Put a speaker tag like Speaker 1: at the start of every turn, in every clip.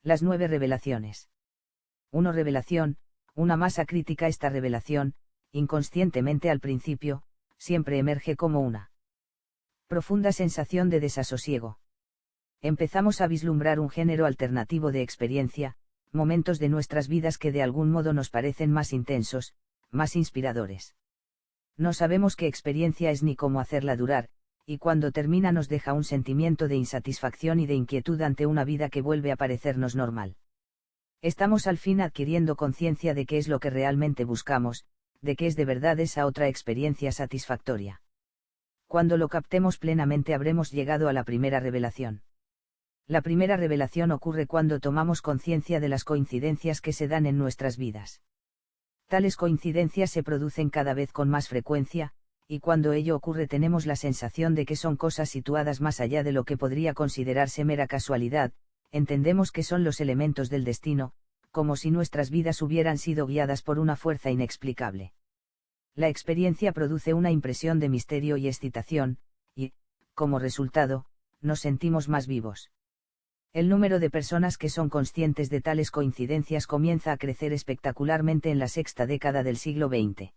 Speaker 1: Las 9 revelaciones. 1. Revelación, una masa crítica. Esta revelación, inconscientemente al principio, siempre emerge como una profunda sensación de desasosiego. Empezamos a vislumbrar un género alternativo de experiencia, momentos de nuestras vidas que de algún modo nos parecen más intensos, más inspiradores. No sabemos qué experiencia es ni cómo hacerla durar, y cuando termina nos deja un sentimiento de insatisfacción y de inquietud ante una vida que vuelve a parecernos normal. Estamos al fin adquiriendo conciencia de qué es lo que realmente buscamos, de qué es de verdad esa otra experiencia satisfactoria. Cuando lo captemos plenamente habremos llegado a la primera revelación. La primera revelación ocurre cuando tomamos conciencia de las coincidencias que se dan en nuestras vidas. Tales coincidencias se producen cada vez con más frecuencia, y cuando ello ocurre tenemos la sensación de que son cosas situadas más allá de lo que podría considerarse mera casualidad. Entendemos que son los elementos del destino, como si nuestras vidas hubieran sido guiadas por una fuerza inexplicable. La experiencia produce una impresión de misterio y excitación, y, como resultado, nos sentimos más vivos. El número de personas que son conscientes de tales coincidencias comienza a crecer espectacularmente en la sexta década del siglo XX.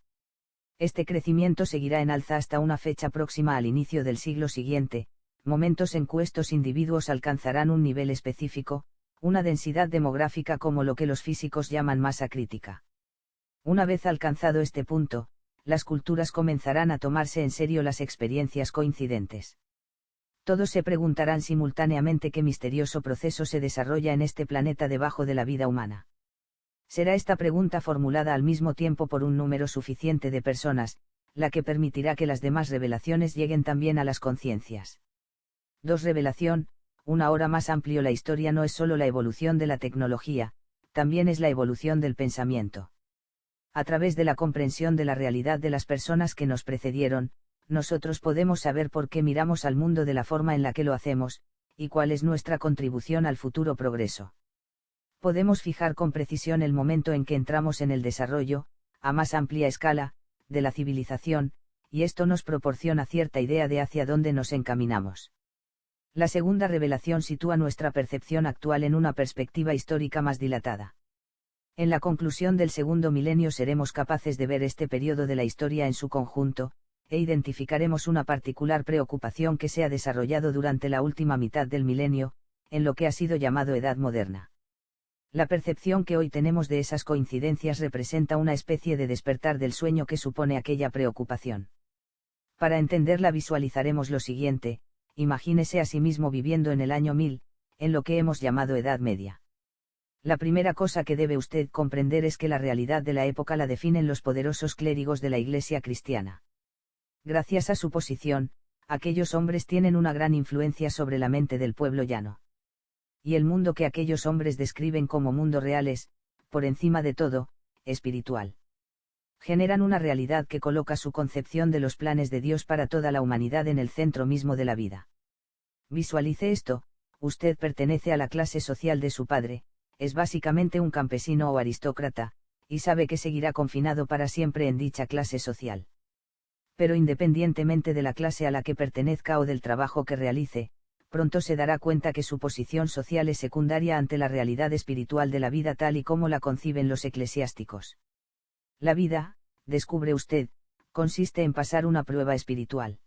Speaker 1: Este crecimiento seguirá en alza hasta una fecha próxima al inicio del siglo siguiente, momentos en que estos individuos alcanzarán un nivel específico, una densidad demográfica como lo que los físicos llaman masa crítica. Una vez alcanzado este punto, las culturas comenzarán a tomarse en serio las experiencias coincidentes. Todos se preguntarán simultáneamente qué misterioso proceso se desarrolla en este planeta debajo de la vida humana. Será esta pregunta formulada al mismo tiempo por un número suficiente de personas, la que permitirá que las demás revelaciones lleguen también a las conciencias. 2. Revelación, una hora más amplio. La historia no es solo la evolución de la tecnología, también es la evolución del pensamiento. A través de la comprensión de la realidad de las personas que nos precedieron, nosotros podemos saber por qué miramos al mundo de la forma en la que lo hacemos, y cuál es nuestra contribución al futuro progreso. Podemos fijar con precisión el momento en que entramos en el desarrollo, a más amplia escala, de la civilización, y esto nos proporciona cierta idea de hacia dónde nos encaminamos. La segunda revelación sitúa nuestra percepción actual en una perspectiva histórica más dilatada. En la conclusión del segundo milenio seremos capaces de ver este periodo de la historia en su conjunto, e identificaremos una particular preocupación que se ha desarrollado durante la última mitad del milenio, en lo que ha sido llamado Edad Moderna. La percepción que hoy tenemos de esas coincidencias representa una especie de despertar del sueño que supone aquella preocupación. Para entenderla visualizaremos lo siguiente: imagínese a sí mismo viviendo en el año 1000, en lo que hemos llamado Edad Media. La primera cosa que debe usted comprender es que la realidad de la época la definen los poderosos clérigos de la Iglesia cristiana. Gracias a su posición, aquellos hombres tienen una gran influencia sobre la mente del pueblo llano. Y el mundo que aquellos hombres describen como mundo real es, por encima de todo, espiritual. Generan una realidad que coloca su concepción de los planes de Dios para toda la humanidad en el centro mismo de la vida. Visualice esto: usted pertenece a la clase social de su padre, es básicamente un campesino o aristócrata, y sabe que seguirá confinado para siempre en dicha clase social. Pero independientemente de la clase a la que pertenezca o del trabajo que realice, pronto se dará cuenta que su posición social es secundaria ante la realidad espiritual de la vida tal y como la conciben los eclesiásticos. La vida, descubre usted, consiste en pasar una prueba espiritual.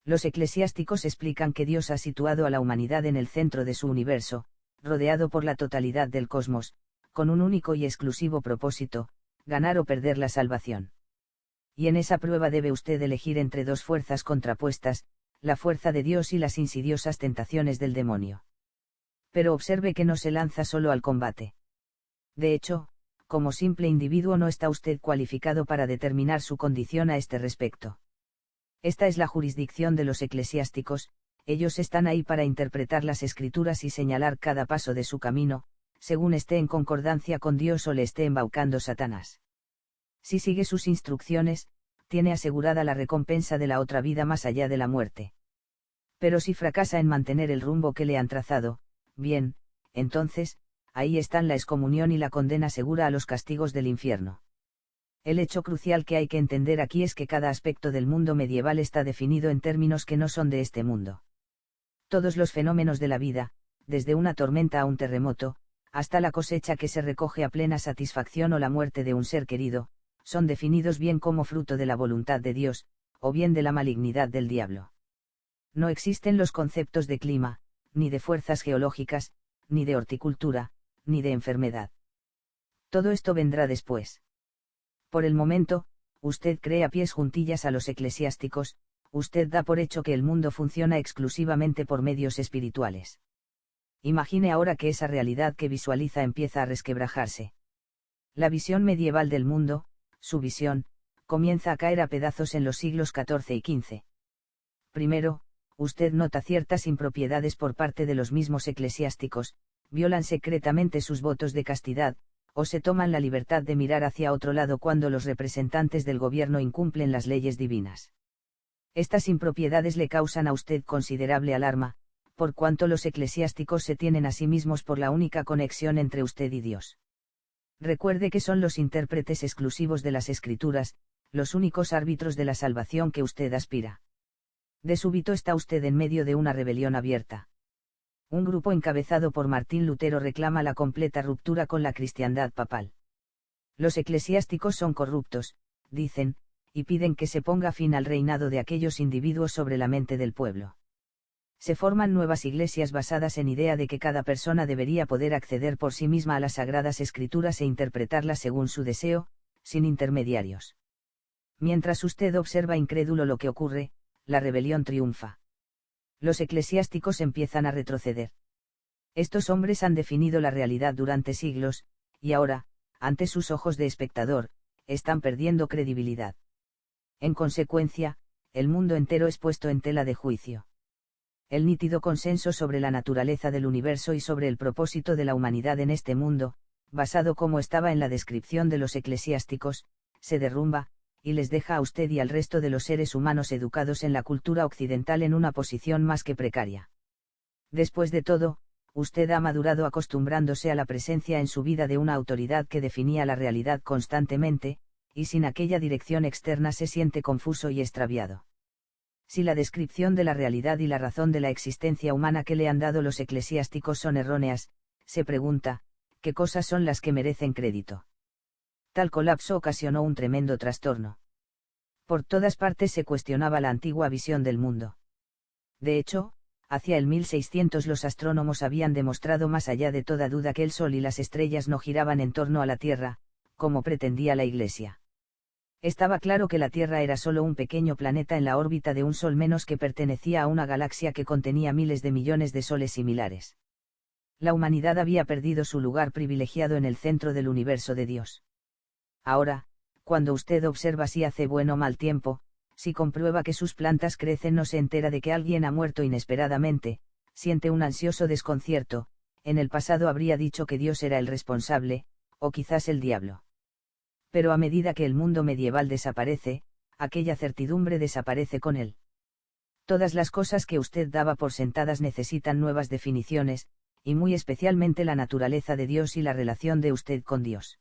Speaker 1: Los eclesiásticos explican que Dios ha situado a la humanidad en el centro de su universo, rodeado por la totalidad del cosmos, con un único y exclusivo propósito: ganar o perder la salvación. Y en esa prueba debe usted elegir entre dos fuerzas contrapuestas, la fuerza de Dios y las insidiosas tentaciones del demonio. Pero observe que no se lanza solo al combate. De hecho, como simple individuo no está usted cualificado para determinar su condición a este respecto. Esta es la jurisdicción de los eclesiásticos. Ellos están ahí para interpretar las escrituras y señalar cada paso de su camino, según esté en concordancia con Dios o le esté embaucando Satanás. Si sigue sus instrucciones, tiene asegurada la recompensa de la otra vida más allá de la muerte. Pero si fracasa en mantener el rumbo que le han trazado, bien, entonces, ahí están la excomunión y la condena segura a los castigos del infierno. El hecho crucial que hay que entender aquí es que cada aspecto del mundo medieval está definido en términos que no son de este mundo. Todos los fenómenos de la vida, desde una tormenta a un terremoto, hasta la cosecha que se recoge a plena satisfacción o la muerte de un ser querido, son definidos bien como fruto de la voluntad de Dios, o bien de la malignidad del diablo. No existen los conceptos de clima, ni de fuerzas geológicas, ni de horticultura, ni de enfermedad. Todo esto vendrá después. Por el momento, usted cree a pies juntillas a los eclesiásticos, usted da por hecho que el mundo funciona exclusivamente por medios espirituales. Imagine ahora que esa realidad que visualiza empieza a resquebrajarse. La visión medieval del mundo, su visión, comienza a caer a pedazos en los siglos XIV y XV. Primero, usted nota ciertas impropiedades por parte de los mismos eclesiásticos, violan secretamente sus votos de castidad, o se toman la libertad de mirar hacia otro lado cuando los representantes del gobierno incumplen las leyes divinas. Estas impropiedades le causan a usted considerable alarma, por cuanto los eclesiásticos se tienen a sí mismos por la única conexión entre usted y Dios. Recuerde que son los intérpretes exclusivos de las Escrituras, los únicos árbitros de la salvación que usted aspira. De súbito está usted en medio de una rebelión abierta. Un grupo encabezado por Martín Lutero reclama la completa ruptura con la cristiandad papal. Los eclesiásticos son corruptos, dicen, y piden que se ponga fin al reinado de aquellos individuos sobre la mente del pueblo. Se forman nuevas iglesias basadas en idea de que cada persona debería poder acceder por sí misma a las sagradas escrituras e interpretarlas según su deseo, sin intermediarios. Mientras usted observa incrédulo lo que ocurre, la rebelión triunfa. Los eclesiásticos empiezan a retroceder. Estos hombres han definido la realidad durante siglos, y ahora, ante sus ojos de espectador, están perdiendo credibilidad. En consecuencia, el mundo entero es puesto en tela de juicio. El nítido consenso sobre la naturaleza del universo y sobre el propósito de la humanidad en este mundo, basado como estaba en la descripción de los eclesiásticos, se derrumba, y les deja a usted y al resto de los seres humanos educados en la cultura occidental en una posición más que precaria. Después de todo, usted ha madurado acostumbrándose a la presencia en su vida de una autoridad que definía la realidad constantemente, y sin aquella dirección externa se siente confuso y extraviado. Si la descripción de la realidad y la razón de la existencia humana que le han dado los eclesiásticos son erróneas, se pregunta, ¿qué cosas son las que merecen crédito? Tal colapso ocasionó un tremendo trastorno. Por todas partes se cuestionaba la antigua visión del mundo. De hecho, hacia el 1600 los astrónomos habían demostrado más allá de toda duda que el Sol y las estrellas no giraban en torno a la Tierra, como pretendía la Iglesia. Estaba claro que la Tierra era solo un pequeño planeta en la órbita de un Sol menos que pertenecía a una galaxia que contenía miles de millones de soles similares. La humanidad había perdido su lugar privilegiado en el centro del universo de Dios. Ahora, cuando usted observa si hace buen o mal tiempo, si comprueba que sus plantas crecen o se entera de que alguien ha muerto inesperadamente, siente un ansioso desconcierto. En el pasado habría dicho que Dios era el responsable, o quizás el diablo. Pero a medida que el mundo medieval desaparece, aquella certidumbre desaparece con él. Todas las cosas que usted daba por sentadas necesitan nuevas definiciones, y muy especialmente la naturaleza de Dios y la relación de usted con Dios.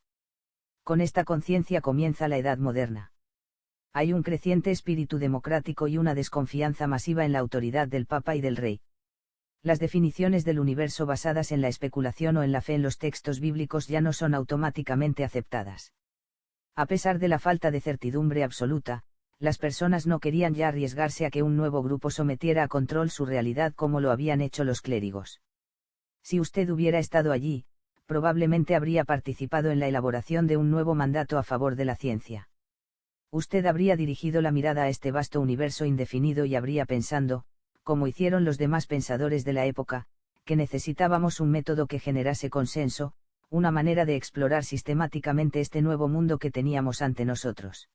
Speaker 1: Con esta conciencia comienza la Edad Moderna. Hay un creciente espíritu democrático y una desconfianza masiva en la autoridad del Papa y del Rey. Las definiciones del universo basadas en la especulación o en la fe en los textos bíblicos ya no son automáticamente aceptadas. A pesar de la falta de certidumbre absoluta, las personas no querían ya arriesgarse a que un nuevo grupo sometiera a control su realidad como lo habían hecho los clérigos. Si usted hubiera estado allí, probablemente habría participado en la elaboración de un nuevo mandato a favor de la ciencia. Usted habría dirigido la mirada a este vasto universo indefinido y habría pensado, como hicieron los demás pensadores de la época, que necesitábamos un método que generase consenso, una manera de explorar sistemáticamente este nuevo mundo que teníamos ante nosotros.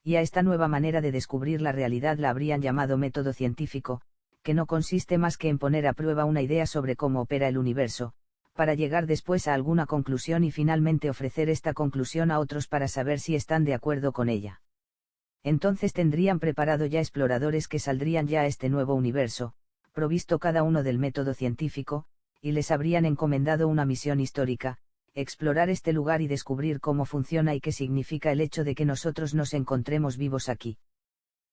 Speaker 1: Y a esta nueva manera de descubrir la realidad la habrían llamado método científico, que no consiste más que en poner a prueba una idea sobre cómo opera el universo, para llegar después a alguna conclusión y finalmente ofrecer esta conclusión a otros para saber si están de acuerdo con ella. Entonces tendrían preparado ya exploradores que saldrían ya a este nuevo universo, provisto cada uno del método científico, y les habrían encomendado una misión histórica, explorar este lugar y descubrir cómo funciona y qué significa el hecho de que nosotros nos encontremos vivos aquí.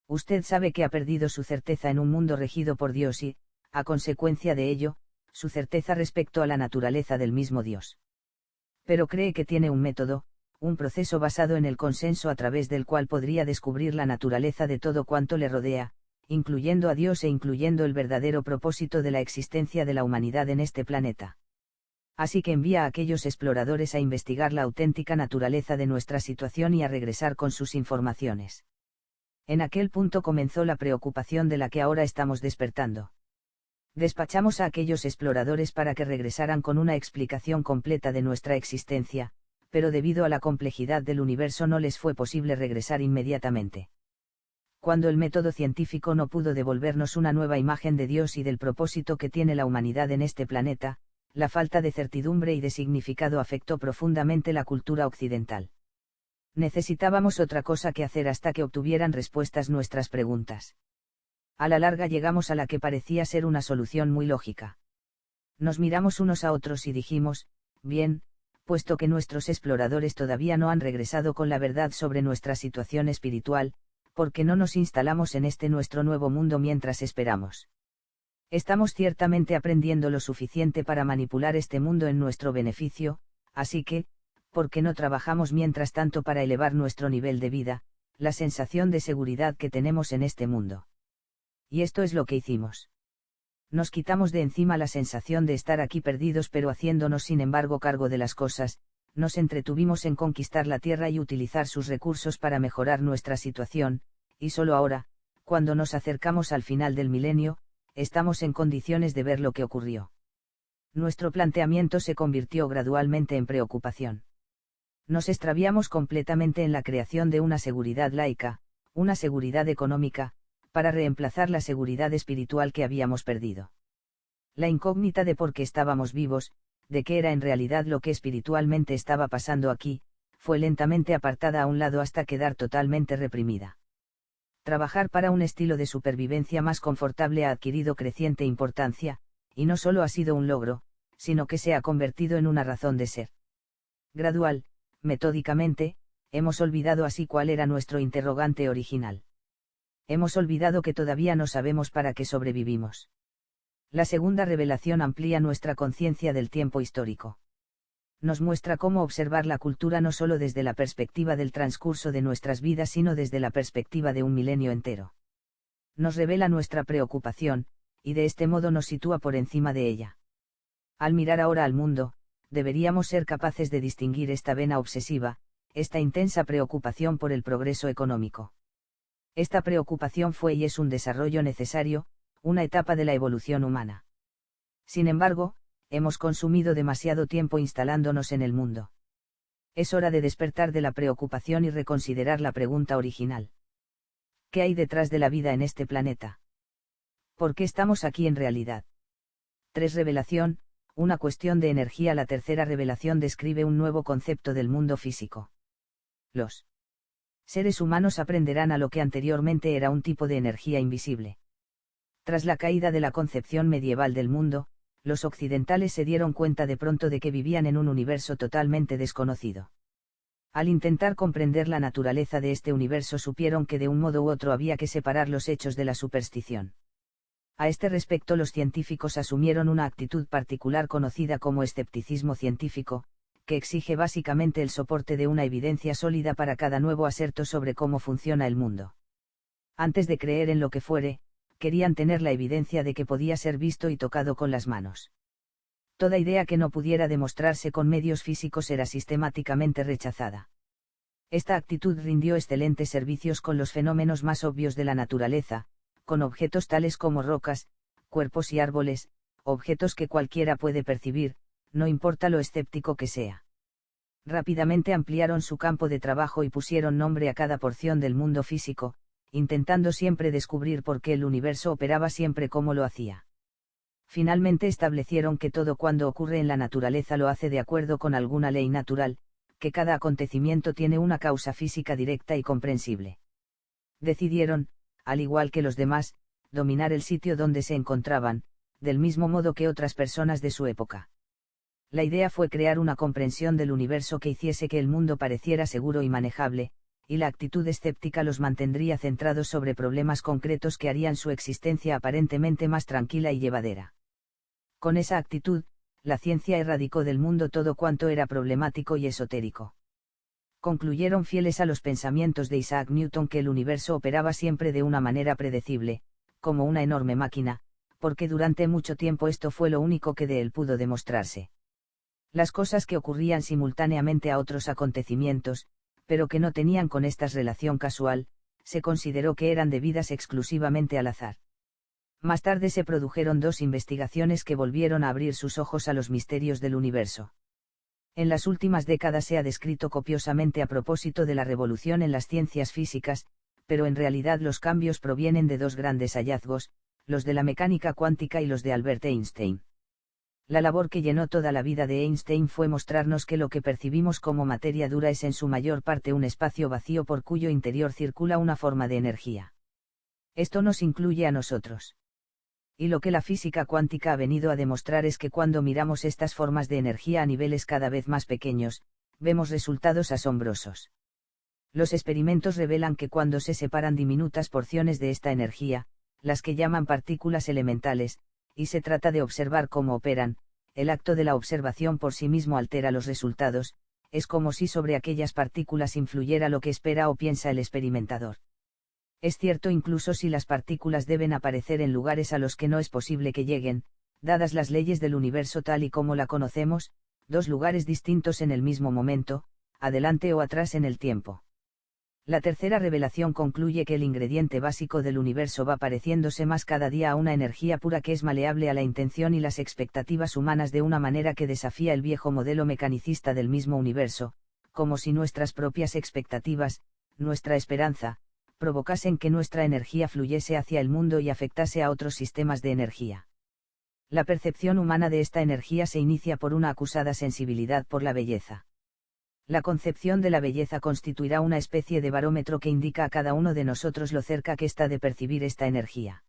Speaker 1: Usted sabe que ha perdido su certeza en un mundo regido por Dios y, a consecuencia de ello, su certeza respecto a la naturaleza del mismo Dios. Pero cree que tiene un método, un proceso basado en el consenso a través del cual podría descubrir la naturaleza de todo cuanto le rodea, incluyendo a Dios e incluyendo el verdadero propósito de la existencia de la humanidad en este planeta. Así que envía a aquellos exploradores a investigar la auténtica naturaleza de nuestra situación y a regresar con sus informaciones. En aquel punto comenzó la preocupación de la que ahora estamos despertando. Despachamos a aquellos exploradores para que regresaran con una explicación completa de nuestra existencia, pero debido a la complejidad del universo no les fue posible regresar inmediatamente. Cuando el método científico no pudo devolvernos una nueva imagen de Dios y del propósito que tiene la humanidad en este planeta, la falta de certidumbre y de significado afectó profundamente la cultura occidental. Necesitábamos otra cosa que hacer hasta que obtuvieran respuestas nuestras preguntas. A la larga llegamos a la que parecía ser una solución muy lógica. Nos miramos unos a otros y dijimos, bien, puesto que nuestros exploradores todavía no han regresado con la verdad sobre nuestra situación espiritual, ¿por qué no nos instalamos en este nuestro nuevo mundo mientras esperamos? Estamos ciertamente aprendiendo lo suficiente para manipular este mundo en nuestro beneficio, así que, ¿por qué no trabajamos mientras tanto para elevar nuestro nivel de vida, la sensación de seguridad que tenemos en este mundo? Y esto es lo que hicimos. Nos quitamos de encima la sensación de estar aquí perdidos pero haciéndonos sin embargo cargo de las cosas, nos entretuvimos en conquistar la Tierra y utilizar sus recursos para mejorar nuestra situación, y solo ahora, cuando nos acercamos al final del milenio, estamos en condiciones de ver lo que ocurrió. Nuestro planteamiento se convirtió gradualmente en preocupación. Nos extraviamos completamente en la creación de una seguridad laica, una seguridad económica, para reemplazar la seguridad espiritual que habíamos perdido. La incógnita de por qué estábamos vivos, de qué era en realidad lo que espiritualmente estaba pasando aquí, fue lentamente apartada a un lado hasta quedar totalmente reprimida. Trabajar para un estilo de supervivencia más confortable ha adquirido creciente importancia, y no solo ha sido un logro, sino que se ha convertido en una razón de ser. Gradual, metódicamente, hemos olvidado así cuál era nuestro interrogante original. Hemos olvidado que todavía no sabemos para qué sobrevivimos. La segunda revelación amplía nuestra conciencia del tiempo histórico. Nos muestra cómo observar la cultura no solo desde la perspectiva del transcurso de nuestras vidas sino desde la perspectiva de un milenio entero. Nos revela nuestra preocupación, y de este modo nos sitúa por encima de ella. Al mirar ahora al mundo, deberíamos ser capaces de distinguir esta vena obsesiva, esta intensa preocupación por el progreso económico. Esta preocupación fue y es un desarrollo necesario, una etapa de la evolución humana. Sin embargo, hemos consumido demasiado tiempo instalándonos en el mundo. Es hora de despertar de la preocupación y reconsiderar la pregunta original. ¿Qué hay detrás de la vida en este planeta? ¿Por qué estamos aquí en realidad? 3. Revelación, una cuestión de energía. La tercera revelación describe un nuevo concepto del mundo físico. Los seres humanos aprenderán a lo que anteriormente era un tipo de energía invisible. Tras la caída de la concepción medieval del mundo, los occidentales se dieron cuenta de pronto de que vivían en un universo totalmente desconocido. Al intentar comprender la naturaleza de este universo supieron que de un modo u otro había que separar los hechos de la superstición. A este respecto los científicos asumieron una actitud particular conocida como escepticismo científico, que exige básicamente el soporte de una evidencia sólida para cada nuevo aserto sobre cómo funciona el mundo. Antes de creer en lo que fuere, querían tener la evidencia de que podía ser visto y tocado con las manos. Toda idea que no pudiera demostrarse con medios físicos era sistemáticamente rechazada. Esta actitud rindió excelentes servicios con los fenómenos más obvios de la naturaleza, con objetos tales como rocas, cuerpos y árboles, objetos que cualquiera puede percibir, no importa lo escéptico que sea. Rápidamente ampliaron su campo de trabajo y pusieron nombre a cada porción del mundo físico, intentando siempre descubrir por qué el universo operaba siempre como lo hacía. Finalmente establecieron que todo cuando ocurre en la naturaleza lo hace de acuerdo con alguna ley natural, que cada acontecimiento tiene una causa física directa y comprensible. Decidieron, al igual que los demás, dominar el sitio donde se encontraban, del mismo modo que otras personas de su época. La idea fue crear una comprensión del universo que hiciese que el mundo pareciera seguro y manejable, y la actitud escéptica los mantendría centrados sobre problemas concretos que harían su existencia aparentemente más tranquila y llevadera. Con esa actitud, la ciencia erradicó del mundo todo cuanto era problemático y esotérico. Concluyeron fieles a los pensamientos de Isaac Newton que el universo operaba siempre de una manera predecible, como una enorme máquina, porque durante mucho tiempo esto fue lo único que de él pudo demostrarse. Las cosas que ocurrían simultáneamente a otros acontecimientos, pero que no tenían con estas relación casual, se consideró que eran debidas exclusivamente al azar. Más tarde se produjeron dos investigaciones que volvieron a abrir sus ojos a los misterios del universo. En las últimas décadas se ha descrito copiosamente a propósito de la revolución en las ciencias físicas, pero en realidad los cambios provienen de dos grandes hallazgos, los de la mecánica cuántica y los de Albert Einstein. La labor que llenó toda la vida de Einstein fue mostrarnos que lo que percibimos como materia dura es en su mayor parte un espacio vacío por cuyo interior circula una forma de energía. Esto nos incluye a nosotros. Y lo que la física cuántica ha venido a demostrar es que cuando miramos estas formas de energía a niveles cada vez más pequeños, vemos resultados asombrosos. Los experimentos revelan que cuando se separan diminutas porciones de esta energía, las que llaman partículas elementales, y se trata de observar cómo operan, el acto de la observación por sí mismo altera los resultados, es como si sobre aquellas partículas influyera lo que espera o piensa el experimentador. Es cierto incluso si las partículas deben aparecer en lugares a los que no es posible que lleguen, dadas las leyes del universo tal y como la conocemos, dos lugares distintos en el mismo momento, adelante o atrás en el tiempo. La tercera revelación concluye que el ingrediente básico del universo va pareciéndose más cada día a una energía pura que es maleable a la intención y las expectativas humanas de una manera que desafía el viejo modelo mecanicista del mismo universo, como si nuestras propias expectativas, nuestra esperanza, provocasen que nuestra energía fluyese hacia el mundo y afectase a otros sistemas de energía. La percepción humana de esta energía se inicia por una acusada sensibilidad por la belleza. La concepción de la belleza constituirá una especie de barómetro que indica a cada uno de nosotros lo cerca que está de percibir esta energía.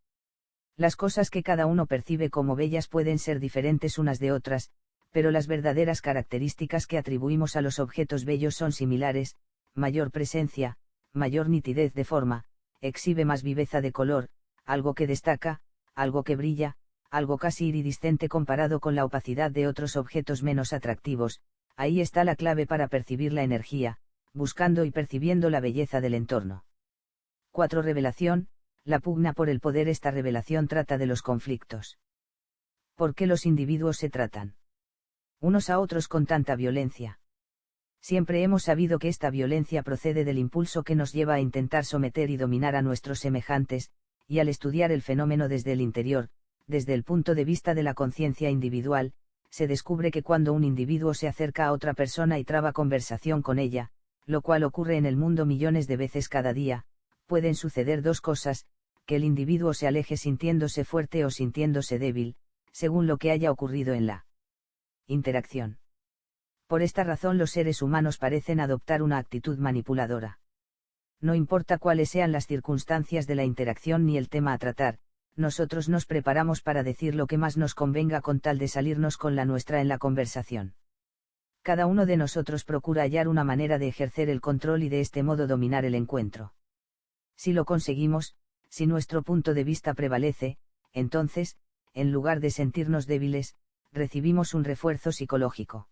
Speaker 1: Las cosas que cada uno percibe como bellas pueden ser diferentes unas de otras, pero las verdaderas características que atribuimos a los objetos bellos son similares: mayor presencia, mayor nitidez de forma, exhibe más viveza de color, algo que destaca, algo que brilla, algo casi iridiscente comparado con la opacidad de otros objetos menos atractivos. Ahí está la clave para percibir la energía, buscando y percibiendo la belleza del entorno. 4. Revelación, la pugna por el poder. Esta revelación trata de los conflictos. ¿Por qué los individuos se tratan unos a otros con tanta violencia? Siempre hemos sabido que esta violencia procede del impulso que nos lleva a intentar someter y dominar a nuestros semejantes, y al estudiar el fenómeno desde el interior, desde el punto de vista de la conciencia individual, se descubre que cuando un individuo se acerca a otra persona y traba conversación con ella, lo cual ocurre en el mundo millones de veces cada día, pueden suceder dos cosas: que el individuo se aleje sintiéndose fuerte o sintiéndose débil, según lo que haya ocurrido en la interacción. Por esta razón los seres humanos parecen adoptar una actitud manipuladora. No importa cuáles sean las circunstancias de la interacción ni el tema a tratar, nosotros nos preparamos para decir lo que más nos convenga con tal de salirnos con la nuestra en la conversación. Cada uno de nosotros procura hallar una manera de ejercer el control y de este modo dominar el encuentro. Si lo conseguimos, si nuestro punto de vista prevalece, entonces, en lugar de sentirnos débiles, recibimos un refuerzo psicológico.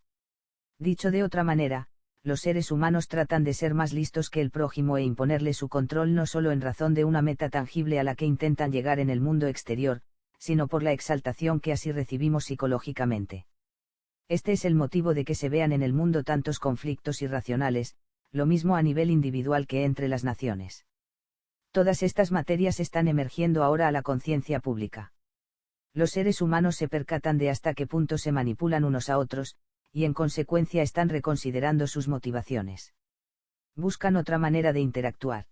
Speaker 1: Dicho de otra manera, los seres humanos tratan de ser más listos que el prójimo e imponerle su control no solo en razón de una meta tangible a la que intentan llegar en el mundo exterior, sino por la exaltación que así recibimos psicológicamente. Este es el motivo de que se vean en el mundo tantos conflictos irracionales, lo mismo a nivel individual que entre las naciones. Todas estas materias están emergiendo ahora a la conciencia pública. Los seres humanos se percatan de hasta qué punto se manipulan unos a otros, y en consecuencia están reconsiderando sus motivaciones. Buscan otra manera de interactuar.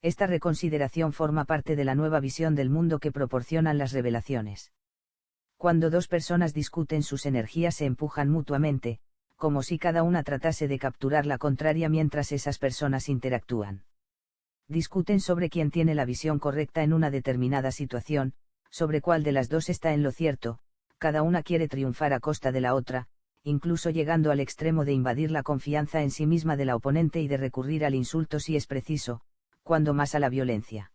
Speaker 1: Esta reconsideración forma parte de la nueva visión del mundo que proporcionan las revelaciones. Cuando dos personas discuten, sus energías se empujan mutuamente, como si cada una tratase de capturar la contraria mientras esas personas interactúan. Discuten sobre quién tiene la visión correcta en una determinada situación, sobre cuál de las dos está en lo cierto. Cada una quiere triunfar a costa de la otra, incluso llegando al extremo de invadir la confianza en sí misma de la oponente y de recurrir al insulto si es preciso, cuando más a la violencia.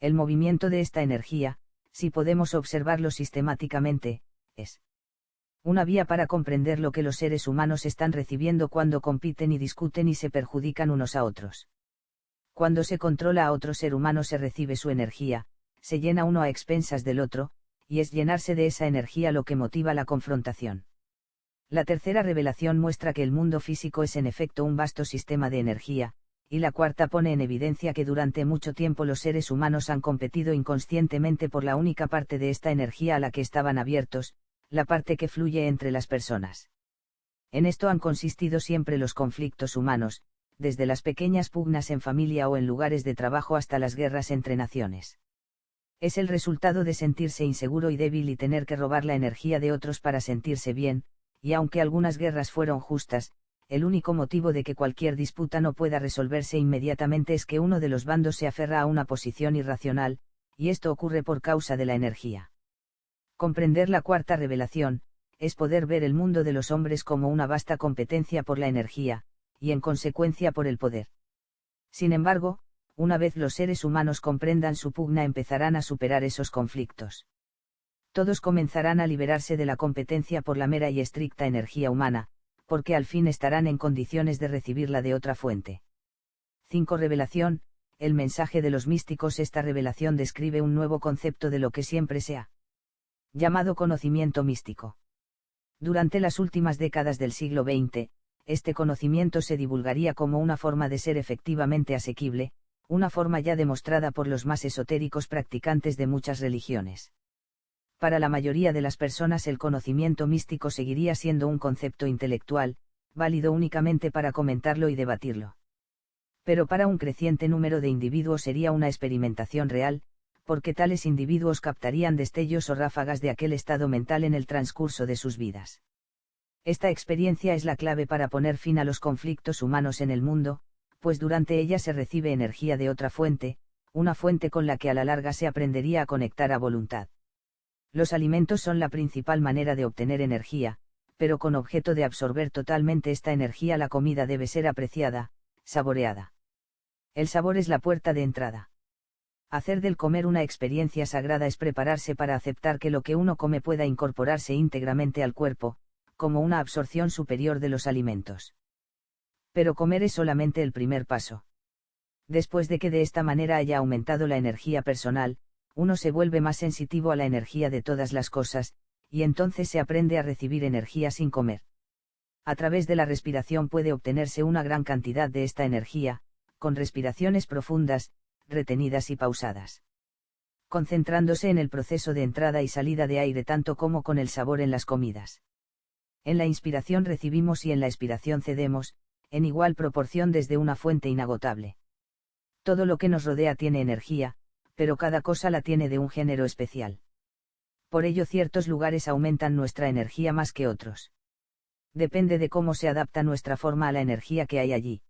Speaker 1: El movimiento de esta energía, si podemos observarlo sistemáticamente, Una vía para comprender lo que los seres humanos están recibiendo cuando compiten y discuten y se perjudican unos a otros. Cuando se controla a otro ser humano se recibe su energía, se llena uno a expensas del otro, y es llenarse de esa energía lo que motiva la confrontación. La tercera revelación muestra que el mundo físico es en efecto un vasto sistema de energía, y la cuarta pone en evidencia que durante mucho tiempo los seres humanos han competido inconscientemente por la única parte de esta energía a la que estaban abiertos, la parte que fluye entre las personas. En esto han consistido siempre los conflictos humanos, desde las pequeñas pugnas en familia o en lugares de trabajo hasta las guerras entre naciones. Es el resultado de sentirse inseguro y débil y tener que robar la energía de otros para sentirse bien, y aunque algunas guerras fueron justas, el único motivo de que cualquier disputa no pueda resolverse inmediatamente es que uno de los bandos se aferra a una posición irracional, y esto ocurre por causa de la energía. Comprender la cuarta revelación, es poder ver el mundo de los hombres como una vasta competencia por la energía, y en consecuencia por el poder. Sin embargo, una vez los seres humanos comprendan su pugna empezarán a superar esos conflictos. Todos comenzarán a liberarse de la competencia por la mera y estricta energía humana, porque al fin estarán en condiciones de recibirla de otra fuente. 5. Revelación, el mensaje de los místicos. Esta revelación describe un nuevo concepto de lo que siempre se ha llamado conocimiento místico. Durante las últimas décadas del siglo XX, este conocimiento se divulgaría como una forma de ser efectivamente asequible, una forma ya demostrada por los más esotéricos practicantes de muchas religiones. Para la mayoría de las personas el conocimiento místico seguiría siendo un concepto intelectual, válido únicamente para comentarlo y debatirlo. Pero para un creciente número de individuos sería una experimentación real, porque tales individuos captarían destellos o ráfagas de aquel estado mental en el transcurso de sus vidas. Esta experiencia es la clave para poner fin a los conflictos humanos en el mundo, pues durante ella se recibe energía de otra fuente, una fuente con la que a la larga se aprendería a conectar a voluntad. Los alimentos son la principal manera de obtener energía, pero con objeto de absorber totalmente esta energía la comida debe ser apreciada, saboreada. El sabor es la puerta de entrada. Hacer del comer una experiencia sagrada es prepararse para aceptar que lo que uno come pueda incorporarse íntegramente al cuerpo, como una absorción superior de los alimentos. Pero comer es solamente el primer paso. Después de que de esta manera haya aumentado la energía personal, uno se vuelve más sensitivo a la energía de todas las cosas, y entonces se aprende a recibir energía sin comer. A través de la respiración puede obtenerse una gran cantidad de esta energía, con respiraciones profundas, retenidas y pausadas. Concentrándose en el proceso de entrada y salida de aire tanto como con el sabor en las comidas. En la inspiración recibimos y en la expiración cedemos, en igual proporción desde una fuente inagotable. Todo lo que nos rodea tiene energía, pero cada cosa la tiene de un género especial. Por ello ciertos lugares aumentan nuestra energía más que otros. Depende de cómo se adapta nuestra forma a la energía que hay allí.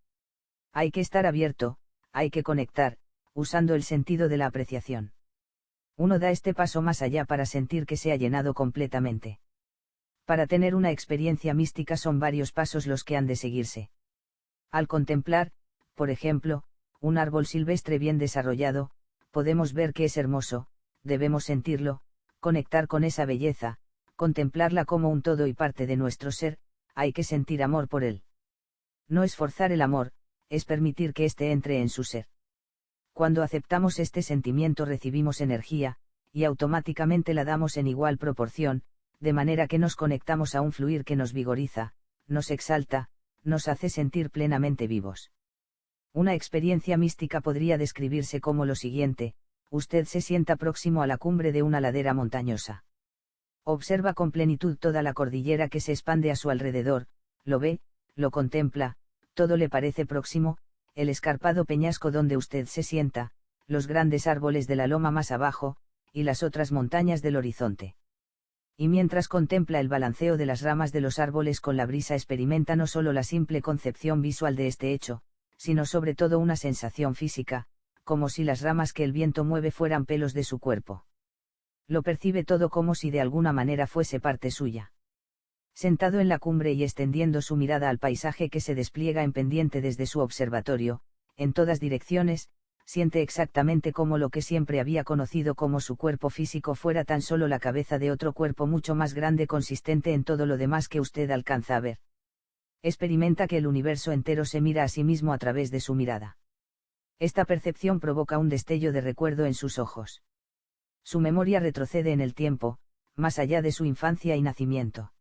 Speaker 1: Hay que estar abierto, hay que conectar, usando el sentido de la apreciación. Uno da este paso más allá para sentir que se ha llenado completamente. Para tener una experiencia mística son varios pasos los que han de seguirse. Al contemplar, por ejemplo, un árbol silvestre bien desarrollado, podemos ver que es hermoso, debemos sentirlo, conectar con esa belleza, contemplarla como un todo y parte de nuestro ser, hay que sentir amor por él. No es forzar el amor, es permitir que éste entre en su ser. Cuando aceptamos este sentimiento recibimos energía, y automáticamente la damos en igual proporción, de manera que nos conectamos a un fluir que nos vigoriza, nos exalta, nos hace sentir plenamente vivos. Una experiencia mística podría describirse como lo siguiente: usted se sienta próximo a la cumbre de una ladera montañosa. Observa con plenitud toda la cordillera que se expande a su alrededor, lo ve, lo contempla, todo le parece próximo, el escarpado peñasco donde usted se sienta, los grandes árboles de la loma más abajo, y las otras montañas del horizonte. Y mientras contempla el balanceo de las ramas de los árboles con la brisa experimenta no solo la simple concepción visual de este hecho, sino sobre todo una sensación física, como si las ramas que el viento mueve fueran pelos de su cuerpo. Lo percibe todo como si de alguna manera fuese parte suya. Sentado en la cumbre y extendiendo su mirada al paisaje que se despliega en pendiente desde su observatorio, en todas direcciones, siente exactamente como lo que siempre había conocido como su cuerpo físico fuera tan solo la cabeza de otro cuerpo mucho más grande consistente en todo lo demás que usted alcanza a ver. Experimenta que el universo entero se mira a sí mismo a través de su mirada. Esta percepción provoca un destello de recuerdo en sus ojos. Su memoria retrocede en el tiempo, más allá de su infancia y nacimiento.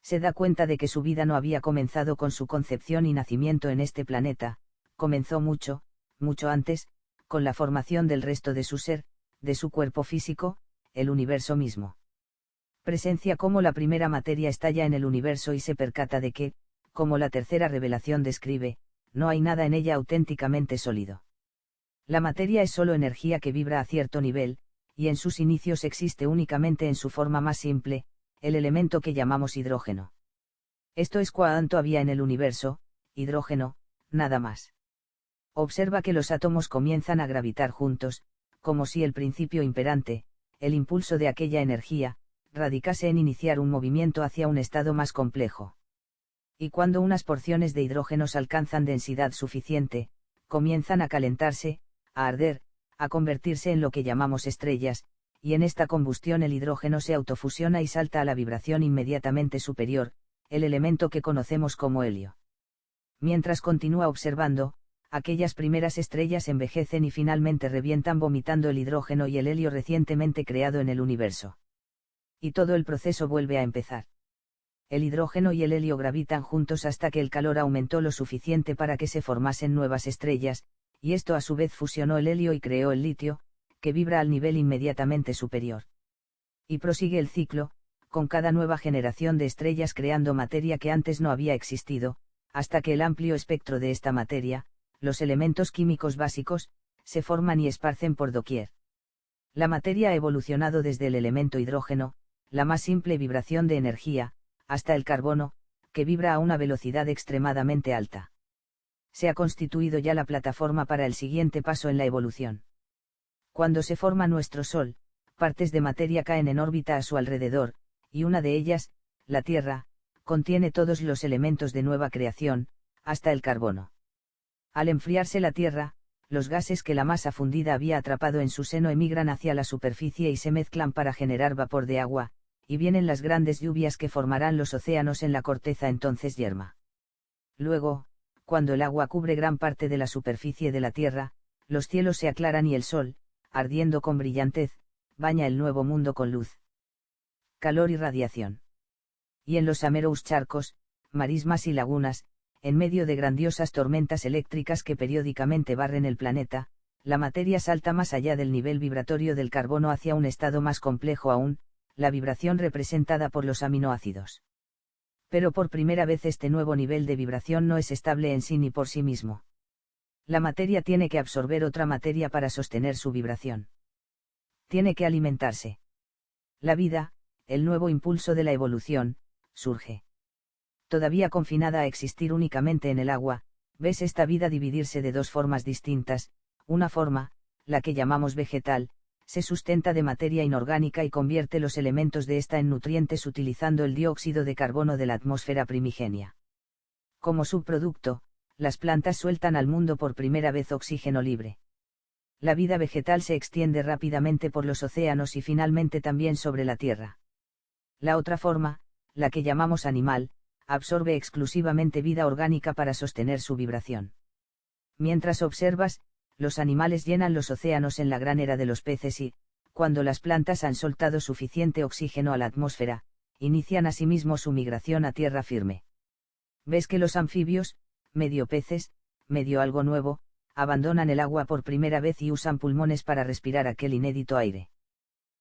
Speaker 1: Se da cuenta de que su vida no había comenzado con su concepción y nacimiento en este planeta, comenzó mucho, mucho antes, con la formación del resto de su ser, de su cuerpo físico, el universo mismo. Presencia cómo la primera materia estalla en el universo y se percata de que, como la tercera revelación describe, no hay nada en ella auténticamente sólido. La materia es solo energía que vibra a cierto nivel, y en sus inicios existe únicamente en su forma más simple, el elemento que llamamos hidrógeno. Esto es cuanto había en el universo, hidrógeno, nada más. Observa que los átomos comienzan a gravitar juntos, como si el principio imperante, el impulso de aquella energía, radicase en iniciar un movimiento hacia un estado más complejo. Y cuando unas porciones de hidrógenos alcanzan densidad suficiente, comienzan a calentarse, a arder, a convertirse en lo que llamamos estrellas, y en esta combustión el hidrógeno se autofusiona y salta a la vibración inmediatamente superior, el elemento que conocemos como helio. Mientras continúa observando, aquellas primeras estrellas envejecen y finalmente revientan vomitando el hidrógeno y el helio recientemente creado en el universo. Y todo el proceso vuelve a empezar. El hidrógeno y el helio gravitan juntos hasta que el calor aumentó lo suficiente para que se formasen nuevas estrellas, y esto a su vez fusionó el helio y creó el litio, que vibra al nivel inmediatamente superior. Y prosigue el ciclo, con cada nueva generación de estrellas creando materia que antes no había existido, hasta que el amplio espectro de esta materia, los elementos químicos básicos, se forman y esparcen por doquier. La materia ha evolucionado desde el elemento hidrógeno, la más simple vibración de energía, hasta el carbono, que vibra a una velocidad extremadamente alta. Se ha constituido ya la plataforma para el siguiente paso en la evolución. Cuando se forma nuestro Sol, partes de materia caen en órbita a su alrededor, y una de ellas, la Tierra, contiene todos los elementos de nueva creación, hasta el carbono. Al enfriarse la Tierra, los gases que la masa fundida había atrapado en su seno emigran hacia la superficie y se mezclan para generar vapor de agua, y vienen las grandes lluvias que formarán los océanos en la corteza entonces yerma. Luego, cuando el agua cubre gran parte de la superficie de la Tierra, los cielos se aclaran y el sol, ardiendo con brillantez, baña el nuevo mundo con luz, calor y radiación. Y en los amerous charcos, marismas y lagunas, en medio de grandiosas tormentas eléctricas que periódicamente barren el planeta, la materia salta más allá del nivel vibratorio del carbono hacia un estado más complejo aún, la vibración representada por los aminoácidos. Pero por primera vez este nuevo nivel de vibración no es estable en sí ni por sí mismo. La materia tiene que absorber otra materia para sostener su vibración. Tiene que alimentarse. La vida, el nuevo impulso de la evolución, surge. Todavía confinada a existir únicamente en el agua, ves esta vida dividirse de dos formas distintas. Una forma, la que llamamos vegetal, se sustenta de materia inorgánica y convierte los elementos de esta en nutrientes utilizando el dióxido de carbono de la atmósfera primigenia. Como subproducto, las plantas sueltan al mundo por primera vez oxígeno libre. La vida vegetal se extiende rápidamente por los océanos y finalmente también sobre la tierra. La otra forma, la que llamamos animal, absorbe exclusivamente vida orgánica para sostener su vibración. Mientras observas, los animales llenan los océanos en la gran era de los peces y, cuando las plantas han soltado suficiente oxígeno a la atmósfera, inician asimismo su migración a tierra firme. Ves que los anfibios, medio peces, medio algo nuevo, abandonan el agua por primera vez y usan pulmones para respirar aquel inédito aire.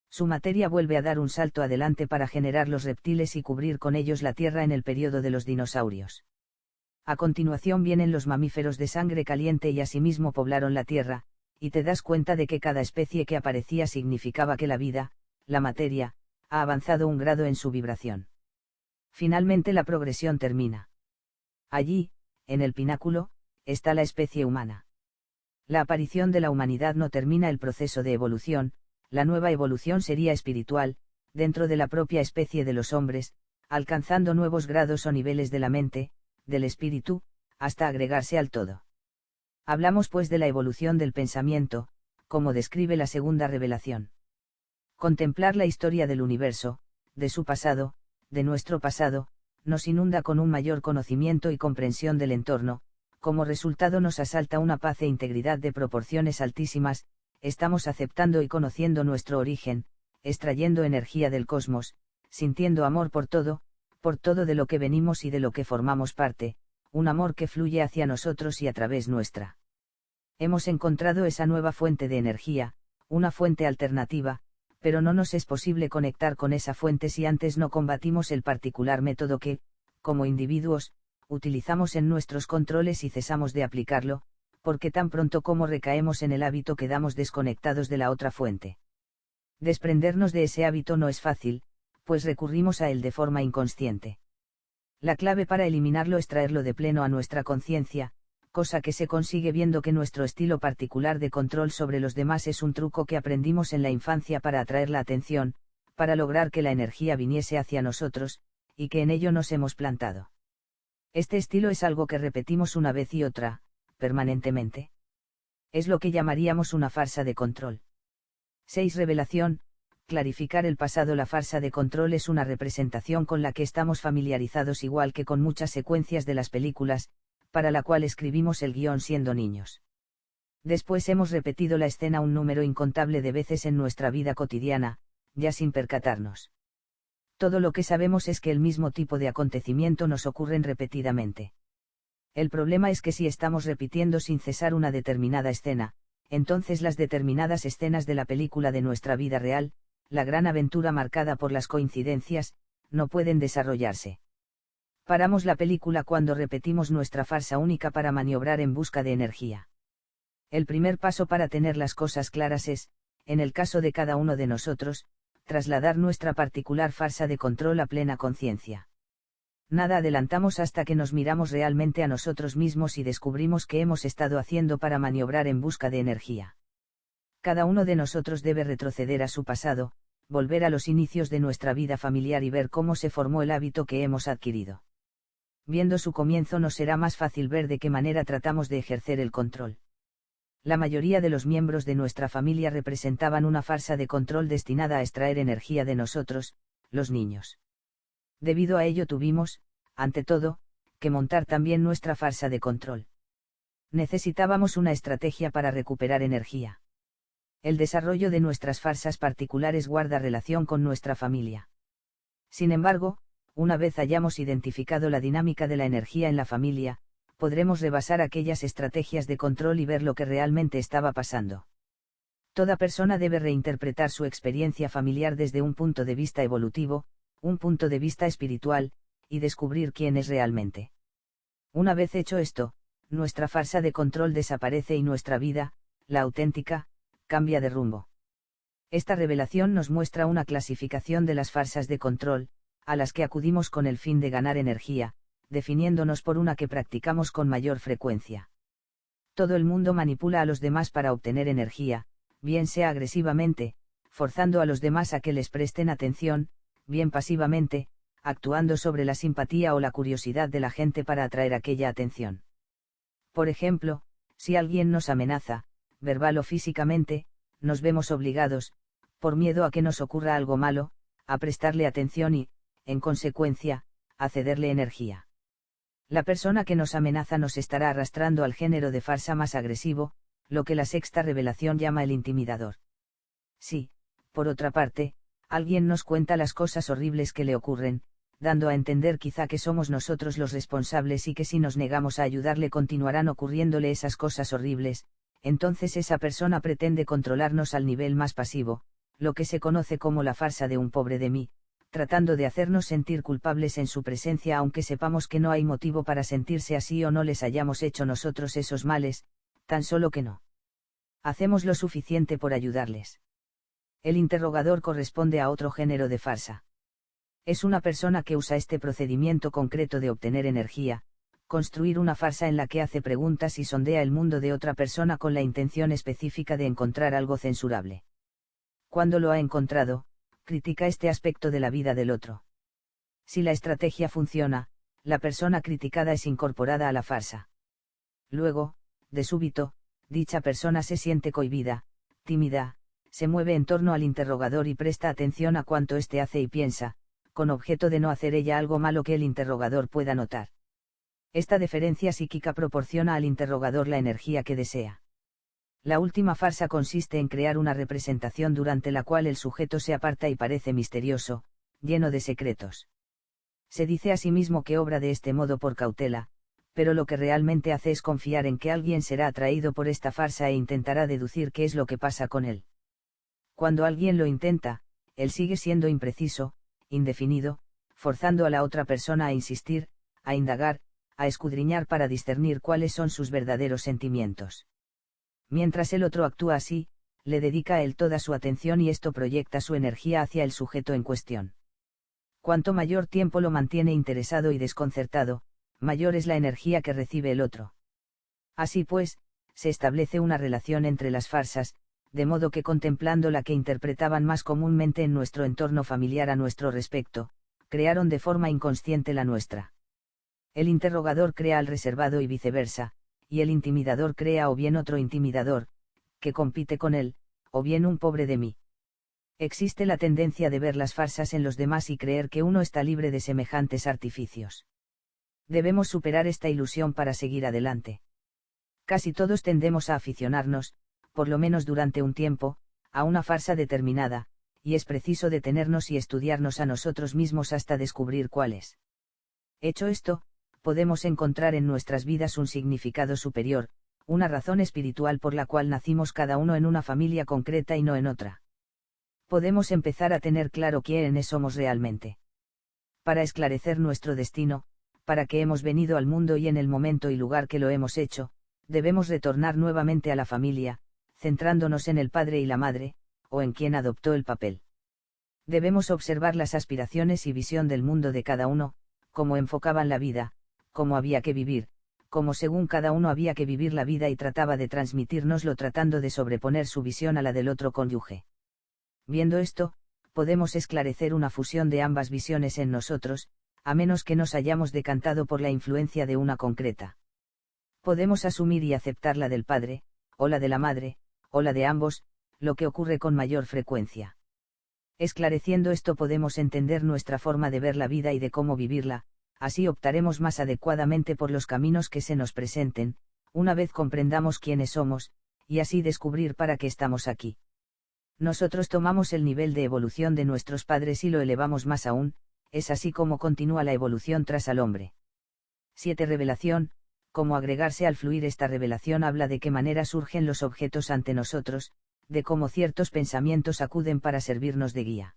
Speaker 1: Su materia vuelve a dar un salto adelante para generar los reptiles y cubrir con ellos la tierra en el período de los dinosaurios. A continuación vienen los mamíferos de sangre caliente y asimismo poblaron la tierra, y te das cuenta de que cada especie que aparecía significaba que la vida, la materia, ha avanzado un grado en su vibración. Finalmente la progresión termina. Allí, en el pináculo, está la especie humana. La aparición de la humanidad no termina el proceso de evolución, la nueva evolución sería espiritual, dentro de la propia especie de los hombres, alcanzando nuevos grados o niveles de la mente, del espíritu, hasta agregarse al todo. Hablamos pues de la evolución del pensamiento, como describe la segunda revelación. Contemplar la historia del universo, de su pasado, de nuestro pasado, nos inunda con un mayor conocimiento y comprensión del entorno, como resultado nos asalta una paz e integridad de proporciones altísimas, estamos aceptando y conociendo nuestro origen, extrayendo energía del cosmos, sintiendo amor por todo de lo que venimos y de lo que formamos parte, un amor que fluye hacia nosotros y a través nuestra. Hemos encontrado esa nueva fuente de energía, una fuente alternativa, pero no nos es posible conectar con esa fuente si antes no combatimos el particular método que, como individuos, utilizamos en nuestros controles y cesamos de aplicarlo, porque tan pronto como recaemos en el hábito quedamos desconectados de la otra fuente. Desprendernos de ese hábito no es fácil, pues recurrimos a él de forma inconsciente. La clave para eliminarlo es traerlo de pleno a nuestra conciencia, cosa que se consigue viendo que nuestro estilo particular de control sobre los demás es un truco que aprendimos en la infancia para atraer la atención, para lograr que la energía viniese hacia nosotros, y que en ello nos hemos plantado. Este estilo es algo que repetimos una vez y otra, permanentemente. Es lo que llamaríamos una farsa de control. 6. Revelación. Clarificar el pasado. La farsa de control es una representación con la que estamos familiarizados igual que con muchas secuencias de las películas, para la cual escribimos el guión siendo niños. Después hemos repetido la escena un número incontable de veces en nuestra vida cotidiana, ya sin percatarnos. Todo lo que sabemos es que el mismo tipo de acontecimiento nos ocurren repetidamente. El problema es que si estamos repitiendo sin cesar una determinada escena, entonces las determinadas escenas de la película de nuestra vida real, la gran aventura marcada por las coincidencias, no pueden desarrollarse. Paramos la película cuando repetimos nuestra farsa única para maniobrar en busca de energía. El primer paso para tener las cosas claras es, en el caso de cada uno de nosotros, trasladar nuestra particular farsa de control a plena conciencia. Nada adelantamos hasta que nos miramos realmente a nosotros mismos y descubrimos qué hemos estado haciendo para maniobrar en busca de energía. Cada uno de nosotros debe retroceder a su pasado, volver a los inicios de nuestra vida familiar y ver cómo se formó el hábito que hemos adquirido. Viendo su comienzo nos será más fácil ver de qué manera tratamos de ejercer el control. La mayoría de los miembros de nuestra familia representaban una farsa de control destinada a extraer energía de nosotros, los niños. Debido a ello tuvimos, ante todo, que montar también nuestra farsa de control. Necesitábamos una estrategia para recuperar energía. El desarrollo de nuestras farsas particulares guarda relación con nuestra familia. Sin embargo, una vez hayamos identificado la dinámica de la energía en la familia, podremos rebasar aquellas estrategias de control y ver lo que realmente estaba pasando. Toda persona debe reinterpretar su experiencia familiar desde un punto de vista evolutivo, un punto de vista espiritual, y descubrir quién es realmente. Una vez hecho esto, nuestra farsa de control desaparece y nuestra vida, la auténtica, cambia de rumbo. Esta revelación nos muestra una clasificación de las farsas de control, a las que acudimos con el fin de ganar energía, definiéndonos por una que practicamos con mayor frecuencia. Todo el mundo manipula a los demás para obtener energía, bien sea agresivamente, forzando a los demás a que les presten atención, bien pasivamente, actuando sobre la simpatía o la curiosidad de la gente para atraer aquella atención. Por ejemplo, si alguien nos amenaza, verbal o físicamente, nos vemos obligados, por miedo a que nos ocurra algo malo, a prestarle atención y, en consecuencia, a cederle energía. La persona que nos amenaza nos estará arrastrando al género de farsa más agresivo, lo que la sexta revelación llama el intimidador. Si, por otra parte, alguien nos cuenta las cosas horribles que le ocurren, dando a entender quizá que somos nosotros los responsables y que si nos negamos a ayudarle continuarán ocurriéndole esas cosas horribles, entonces esa persona pretende controlarnos al nivel más pasivo, lo que se conoce como la farsa de un pobre de mí, tratando de hacernos sentir culpables en su presencia aunque sepamos que no hay motivo para sentirse así o no les hayamos hecho nosotros esos males, tan solo que no hacemos lo suficiente por ayudarles. El interrogador corresponde a otro género de farsa. Es una persona que usa este procedimiento concreto de obtener energía, construir una farsa en la que hace preguntas y sondea el mundo de otra persona con la intención específica de encontrar algo censurable. Cuando lo ha encontrado, critica este aspecto de la vida del otro. Si la estrategia funciona, la persona criticada es incorporada a la farsa. Luego, de súbito, dicha persona se siente cohibida, tímida, se mueve en torno al interrogador y presta atención a cuanto éste hace y piensa, con objeto de no hacer ella algo malo que el interrogador pueda notar. Esta deferencia psíquica proporciona al interrogador la energía que desea. La última farsa consiste en crear una representación durante la cual el sujeto se aparta y parece misterioso, lleno de secretos. Se dice a sí mismo que obra de este modo por cautela, pero lo que realmente hace es confiar en que alguien será atraído por esta farsa e intentará deducir qué es lo que pasa con él. Cuando alguien lo intenta, él sigue siendo impreciso, indefinido, forzando a la otra persona a insistir, a indagar, a escudriñar para discernir cuáles son sus verdaderos sentimientos. Mientras el otro actúa así, le dedica a él toda su atención y esto proyecta su energía hacia el sujeto en cuestión. Cuanto mayor tiempo lo mantiene interesado y desconcertado, mayor es la energía que recibe el otro. Así pues, se establece una relación entre las farsas, de modo que contemplando la que interpretaban más comúnmente en nuestro entorno familiar a nuestro respecto, crearon de forma inconsciente la nuestra. El interrogador crea al reservado y viceversa, y el intimidador crea o bien otro intimidador, que compite con él, o bien un pobre de mí. Existe la tendencia de ver las farsas en los demás y creer que uno está libre de semejantes artificios. Debemos superar esta ilusión para seguir adelante. Casi todos tendemos a aficionarnos, por lo menos durante un tiempo, a una farsa determinada, y es preciso detenernos y estudiarnos a nosotros mismos hasta descubrir cuál es. Hecho esto, podemos encontrar en nuestras vidas un significado superior, una razón espiritual por la cual nacimos cada uno en una familia concreta y no en otra. Podemos empezar a tener claro quiénes somos realmente. Para esclarecer nuestro destino, para qué hemos venido al mundo y en el momento y lugar que lo hemos hecho, debemos retornar nuevamente a la familia, centrándonos en el padre y la madre, o en quien adoptó el papel. Debemos observar las aspiraciones y visión del mundo de cada uno, cómo enfocaban la vida, cómo había que vivir, cómo según cada uno había que vivir la vida y trataba de transmitírnoslo tratando de sobreponer su visión a la del otro cónyuge. Viendo esto, podemos esclarecer una fusión de ambas visiones en nosotros, a menos que nos hayamos decantado por la influencia de una concreta. Podemos asumir y aceptar la del padre, o la de la madre, o la de ambos, lo que ocurre con mayor frecuencia. Esclareciendo esto podemos entender nuestra forma de ver la vida y de cómo vivirla, así optaremos más adecuadamente por los caminos que se nos presenten, una vez comprendamos quiénes somos, y así descubrir para qué estamos aquí. Nosotros tomamos el nivel de evolución de nuestros padres y lo elevamos más aún, es así como continúa la evolución tras al hombre. 7. Revelación. Cómo agregarse al fluir. Esta revelación habla de qué manera surgen los objetos ante nosotros, de cómo ciertos pensamientos acuden para servirnos de guía.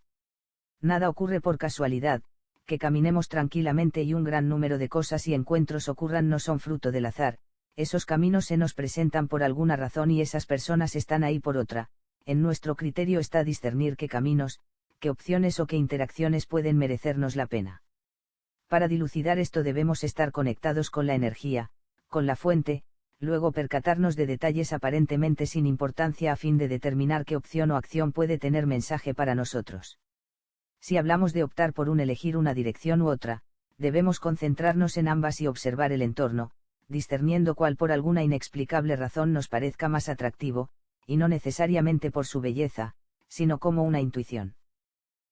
Speaker 1: Nada ocurre por casualidad, que caminemos tranquilamente y un gran número de cosas y encuentros ocurran no son fruto del azar, esos caminos se nos presentan por alguna razón y esas personas están ahí por otra. En nuestro criterio está discernir qué caminos, qué opciones o qué interacciones pueden merecernos la pena. Para dilucidar esto debemos estar conectados con la energía, con la fuente, luego percatarnos de detalles aparentemente sin importancia a fin de determinar qué opción o acción puede tener mensaje para nosotros. Si hablamos de optar por elegir una dirección u otra, debemos concentrarnos en ambas y observar el entorno, discerniendo cuál por alguna inexplicable razón nos parezca más atractivo, y no necesariamente por su belleza, sino como una intuición.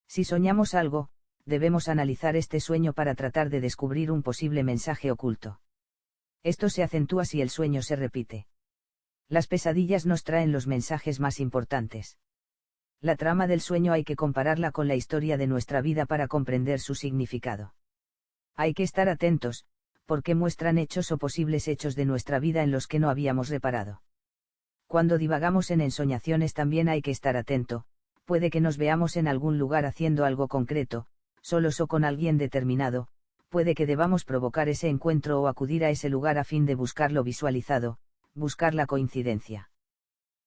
Speaker 1: Si soñamos algo, debemos analizar este sueño para tratar de descubrir un posible mensaje oculto. Esto se acentúa si el sueño se repite. Las pesadillas nos traen los mensajes más importantes. La trama del sueño hay que compararla con la historia de nuestra vida para comprender su significado. Hay que estar atentos, porque muestran hechos o posibles hechos de nuestra vida en los que no habíamos reparado. Cuando divagamos en ensoñaciones también hay que estar atento, puede que nos veamos en algún lugar haciendo algo concreto, solos o con alguien determinado, puede que debamos provocar ese encuentro o acudir a ese lugar a fin de buscar lo visualizado, buscar la coincidencia.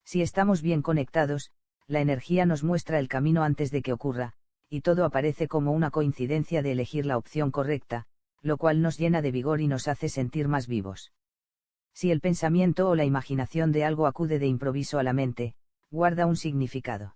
Speaker 1: Si estamos bien conectados, la energía nos muestra el camino antes de que ocurra, y todo aparece como una coincidencia de elegir la opción correcta, lo cual nos llena de vigor y nos hace sentir más vivos. Si el pensamiento o la imaginación de algo acude de improviso a la mente, guarda un significado.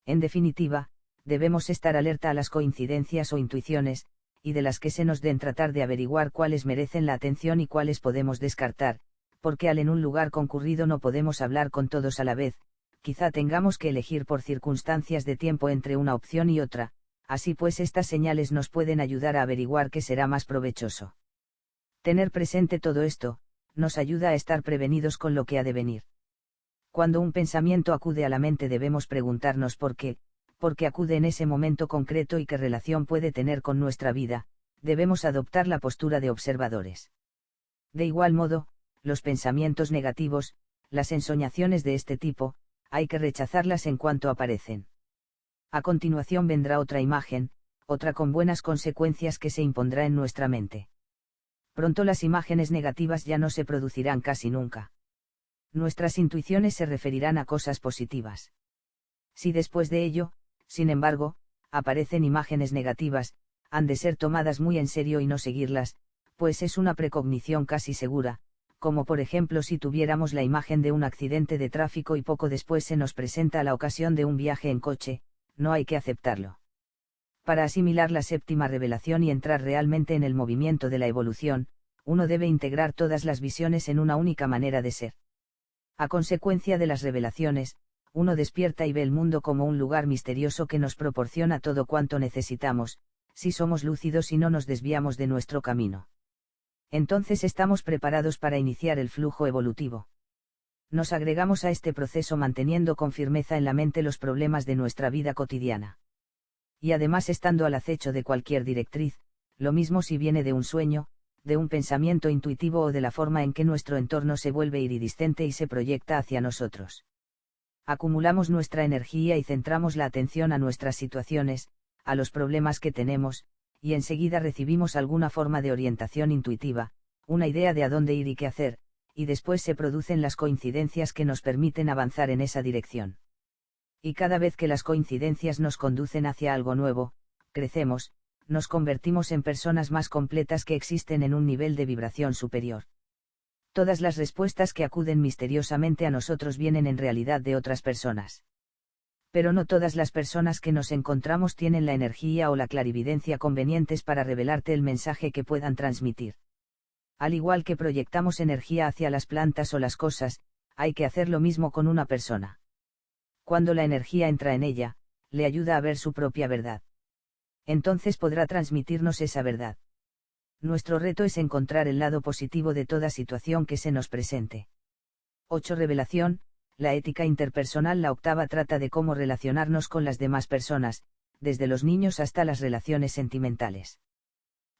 Speaker 1: En definitiva, debemos estar alerta a las coincidencias o intuiciones, y de las que se nos den tratar de averiguar cuáles merecen la atención y cuáles podemos descartar, porque al en un lugar concurrido no podemos hablar con todos a la vez, quizá tengamos que elegir por circunstancias de tiempo entre una opción y otra, así pues estas señales nos pueden ayudar a averiguar qué será más provechoso. Tener presente todo esto, nos ayuda a estar prevenidos con lo que ha de venir. Cuando un pensamiento acude a la mente debemos preguntarnos por qué acude en ese momento concreto y qué relación puede tener con nuestra vida, debemos adoptar la postura de observadores. De igual modo, los pensamientos negativos, las ensoñaciones de este tipo, hay que rechazarlas en cuanto aparecen. A continuación vendrá otra imagen, otra con buenas consecuencias que se impondrá en nuestra mente. Pronto las imágenes negativas ya no se producirán casi nunca. Nuestras intuiciones se referirán a cosas positivas. Si después de ello, sin embargo, aparecen imágenes negativas, han de ser tomadas muy en serio y no seguirlas, pues es una precognición casi segura, como por ejemplo si tuviéramos la imagen de un accidente de tráfico y poco después se nos presenta la ocasión de un viaje en coche, no hay que aceptarlo. Para asimilar la séptima revelación y entrar realmente en el movimiento de la evolución, uno debe integrar todas las visiones en una única manera de ser. A consecuencia de las revelaciones, uno despierta y ve el mundo como un lugar misterioso que nos proporciona todo cuanto necesitamos, si somos lúcidos y no nos desviamos de nuestro camino. Entonces estamos preparados para iniciar el flujo evolutivo. Nos agregamos a este proceso manteniendo con firmeza en la mente los problemas de nuestra vida cotidiana. Y además estando al acecho de cualquier directriz, lo mismo si viene de un sueño, de un pensamiento intuitivo o de la forma en que nuestro entorno se vuelve iridiscente y se proyecta hacia nosotros. Acumulamos nuestra energía y centramos la atención a nuestras situaciones, a los problemas que tenemos, y enseguida recibimos alguna forma de orientación intuitiva, una idea de a dónde ir y qué hacer, y después se producen las coincidencias que nos permiten avanzar en esa dirección. Y cada vez que las coincidencias nos conducen hacia algo nuevo, crecemos, nos convertimos en personas más completas que existen en un nivel de vibración superior. Todas las respuestas que acuden misteriosamente a nosotros vienen en realidad de otras personas. Pero no todas las personas que nos encontramos tienen la energía o la clarividencia convenientes para revelarte el mensaje que puedan transmitir. Al igual que proyectamos energía hacia las plantas o las cosas, hay que hacer lo mismo con una persona. Cuando la energía entra en ella, le ayuda a ver su propia verdad. Entonces podrá transmitirnos esa verdad. Nuestro reto es encontrar el lado positivo de toda situación que se nos presente. 8. Revelación. La ética interpersonal. La octava trata de cómo relacionarnos con las demás personas, desde los niños hasta las relaciones sentimentales.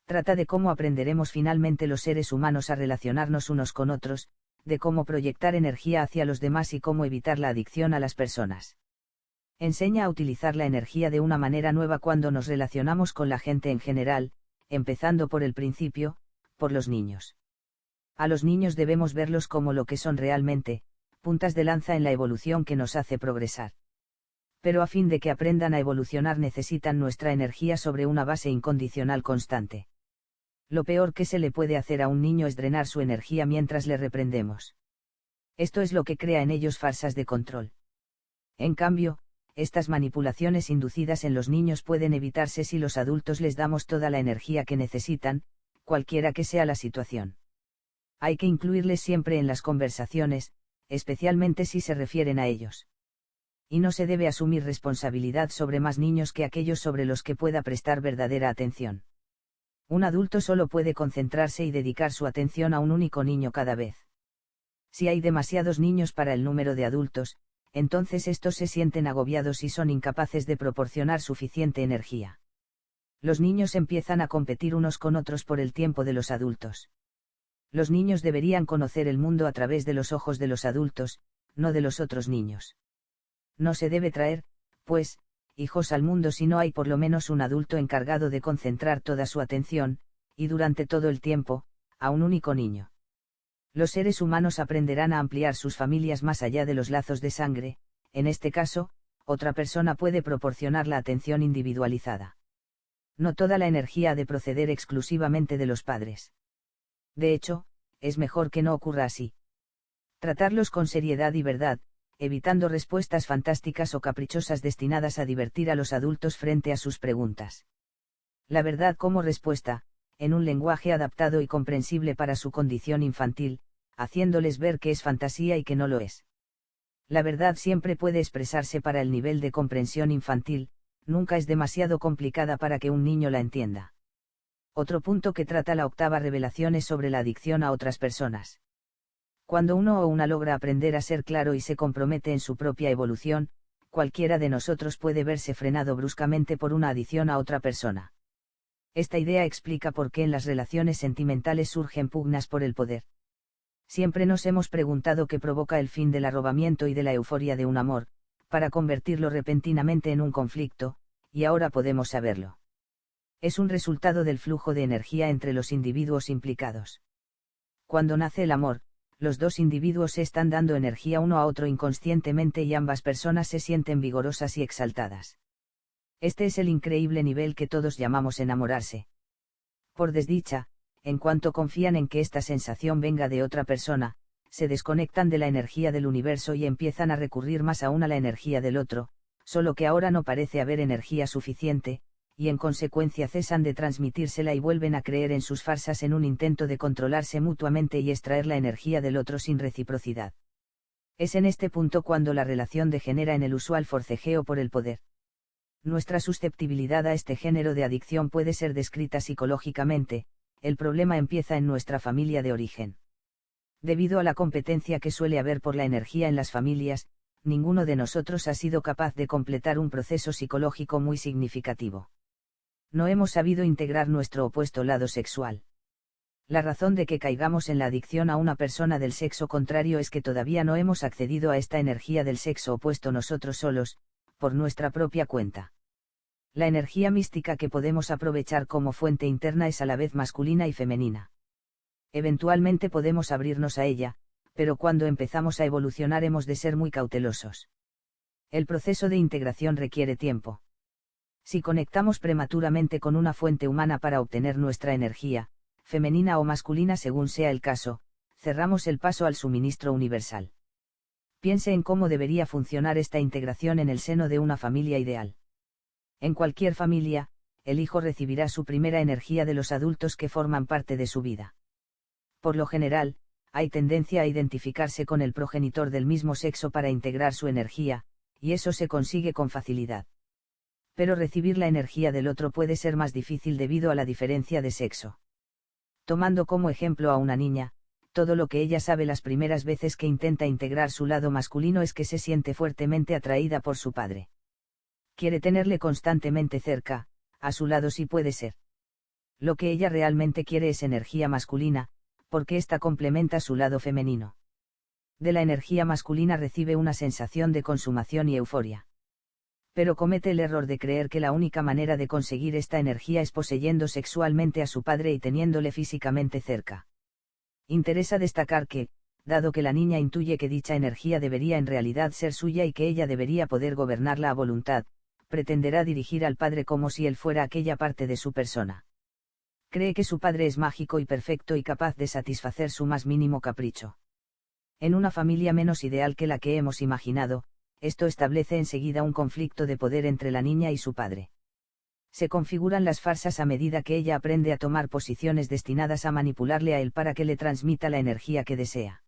Speaker 1: Trata de cómo aprenderemos finalmente los seres humanos a relacionarnos unos con otros, de cómo proyectar energía hacia los demás y cómo evitar la adicción a las personas. Enseña a utilizar la energía de una manera nueva cuando nos relacionamos con la gente en general, empezando por el principio, por los niños. A los niños debemos verlos como lo que son realmente, puntas de lanza en la evolución que nos hace progresar. Pero a fin de que aprendan a evolucionar necesitan nuestra energía sobre una base incondicional constante. Lo peor que se le puede hacer a un niño es drenar su energía mientras le reprendemos. Esto es lo que crea en ellos farsas de control. En cambio, estas manipulaciones inducidas en los niños pueden evitarse si los adultos les damos toda la energía que necesitan, cualquiera que sea la situación. Hay que incluirles siempre en las conversaciones, especialmente si se refieren a ellos. Y no se debe asumir responsabilidad sobre más niños que aquellos sobre los que pueda prestar verdadera atención. Un adulto solo puede concentrarse y dedicar su atención a un único niño cada vez. Si hay demasiados niños para el número de adultos, entonces estos se sienten agobiados y son incapaces de proporcionar suficiente energía. Los niños empiezan a competir unos con otros por el tiempo de los adultos. Los niños deberían conocer el mundo a través de los ojos de los adultos, no de los otros niños. No se debe traer, pues, hijos al mundo si no hay por lo menos un adulto encargado de concentrar toda su atención, y durante todo el tiempo, a un único niño. Los seres humanos aprenderán a ampliar sus familias más allá de los lazos de sangre, en este caso, otra persona puede proporcionar la atención individualizada. No toda la energía ha de proceder exclusivamente de los padres. De hecho, es mejor que no ocurra así. Tratarlos con seriedad y verdad, evitando respuestas fantásticas o caprichosas destinadas a divertir a los adultos frente a sus preguntas. La verdad como respuesta, en un lenguaje adaptado y comprensible para su condición infantil, haciéndoles ver que es fantasía y que no lo es. La verdad siempre puede expresarse para el nivel de comprensión infantil, nunca es demasiado complicada para que un niño la entienda. Otro punto que trata la octava revelación es sobre la adicción a otras personas. Cuando uno o una logra aprender a ser claro y se compromete en su propia evolución, cualquiera de nosotros puede verse frenado bruscamente por una adicción a otra persona. Esta idea explica por qué en las relaciones sentimentales surgen pugnas por el poder. Siempre nos hemos preguntado qué provoca el fin del arrobamiento y de la euforia de un amor, para convertirlo repentinamente en un conflicto, y ahora podemos saberlo. Es un resultado del flujo de energía entre los individuos implicados. Cuando nace el amor, los dos individuos se están dando energía uno a otro inconscientemente y ambas personas se sienten vigorosas y exaltadas. Este es el increíble nivel que todos llamamos enamorarse. Por desdicha, en cuanto confían en que esta sensación venga de otra persona, se desconectan de la energía del universo y empiezan a recurrir más aún a la energía del otro, solo que ahora no parece haber energía suficiente, y en consecuencia cesan de transmitírsela y vuelven a creer en sus farsas en un intento de controlarse mutuamente y extraer la energía del otro sin reciprocidad. Es en este punto cuando la relación degenera en el usual forcejeo por el poder. Nuestra susceptibilidad a este género de adicción puede ser descrita psicológicamente, el problema empieza en nuestra familia de origen. Debido a la competencia que suele haber por la energía en las familias, ninguno de nosotros ha sido capaz de completar un proceso psicológico muy significativo. No hemos sabido integrar nuestro opuesto lado sexual. La razón de que caigamos en la adicción a una persona del sexo contrario es que todavía no hemos accedido a esta energía del sexo opuesto nosotros solos, por nuestra propia cuenta. La energía mística que podemos aprovechar como fuente interna es a la vez masculina y femenina. Eventualmente podemos abrirnos a ella, pero cuando empezamos a evolucionar hemos de ser muy cautelosos. El proceso de integración requiere tiempo. Si conectamos prematuramente con una fuente humana para obtener nuestra energía, femenina o masculina según sea el caso, cerramos el paso al suministro universal. Piense en cómo debería funcionar esta integración en el seno de una familia ideal. En cualquier familia, el hijo recibirá su primera energía de los adultos que forman parte de su vida. Por lo general, hay tendencia a identificarse con el progenitor del mismo sexo para integrar su energía, y eso se consigue con facilidad. Pero recibir la energía del otro puede ser más difícil debido a la diferencia de sexo. Tomando como ejemplo a una niña, todo lo que ella sabe las primeras veces que intenta integrar su lado masculino es que se siente fuertemente atraída por su padre. Quiere tenerle constantemente cerca, a su lado si puede ser. Lo que ella realmente quiere es energía masculina, porque ésta complementa su lado femenino. De la energía masculina recibe una sensación de consumación y euforia. Pero comete el error de creer que la única manera de conseguir esta energía es poseyendo sexualmente a su padre y teniéndole físicamente cerca. Interesa destacar que, dado que la niña intuye que dicha energía debería en realidad ser suya y que ella debería poder gobernarla a voluntad, pretenderá dirigir al padre como si él fuera aquella parte de su persona. Cree que su padre es mágico y perfecto y capaz de satisfacer su más mínimo capricho. En una familia menos ideal que la que hemos imaginado, esto establece enseguida un conflicto de poder entre la niña y su padre. Se configuran las farsas a medida que ella aprende a tomar posiciones destinadas a manipularle a él para que le transmita la energía que desea.